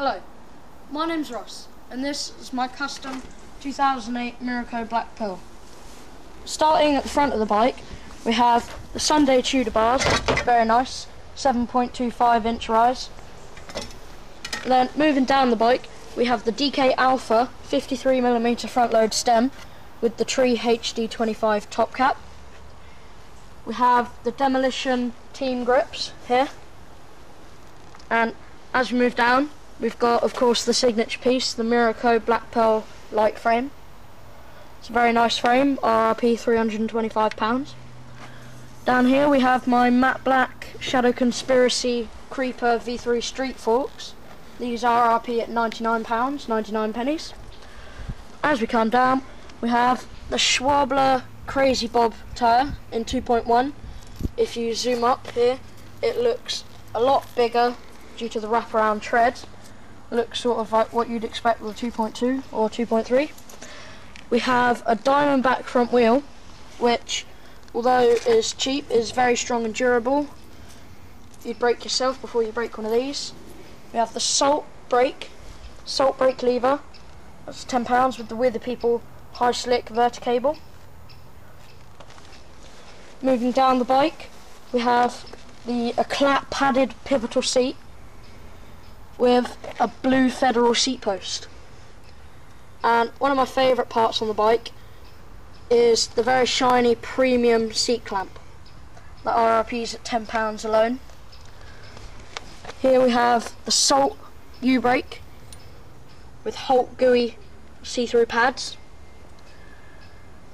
Hello, my name's Ross, and this is my custom 2008 Miraco Black Pearl. Starting at the front of the bike, we have the Sunday Tudor bars, very nice, 7.25 inch rise. Then moving down the bike, we have the DK Alpha 53mm front load stem with the Tree HD25 top cap. We have the Demolition Team grips here, and as we move down, we've got, of course, the signature piece, the Miraco Black Pearl light frame. It's a very nice frame, RRP £325. Down here we have my matte black Shadow Conspiracy Creeper V3 Street Forks. These are RRP at £99, 99 pennies. As we come down, we have the Schwabler Crazy Bob tyre in 2.1. If you zoom up here, it looks a lot bigger due to the wraparound treads. Looks sort of like what you'd expect with a 2.2 or 2.3. We have a Diamondback front wheel, which, although is cheap, is very strong and durable. You'd brake yourself before you break one of these. We have the salt brake lever. That's £10 with the With the People High Slick Verticable. Moving down the bike, we have the Eclat padded pivotal seat with a blue Federal seat post. And one of my favourite parts on the bike is the very shiny premium seat clamp. The RRP's at £10 alone. Here we have the Salt U-brake with Holt Gooey see-through pads.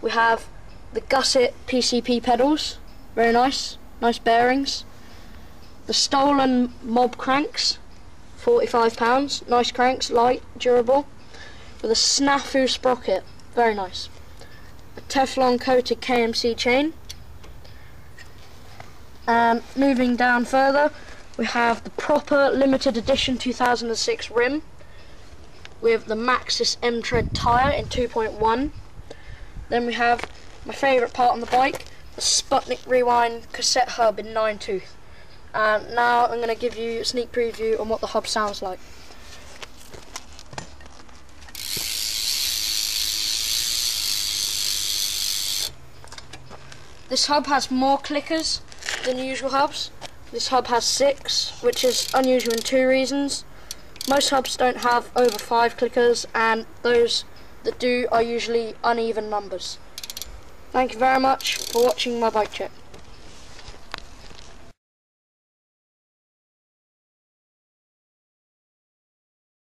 We have the Gusset PCP pedals, very nice bearings. The Stolen Mob cranks, £45, nice cranks, light, durable, with a Snafu sprocket, very nice. A Teflon coated KMC chain. And moving down further, we have the proper limited edition 2006 rim with the Maxxis M-Tread tyre in 2.1. Then we have my favourite part on the bike, the Sputnik Rewind cassette hub in 9 tooth. And now I'm going to give you a sneak preview on what the hub sounds like. This hub has more clickers than usual hubs. This hub has 6, which is unusual in 2 reasons. Most hubs don't have over 5 clickers, and those that do are usually uneven numbers. Thank you very much for watching my bike check.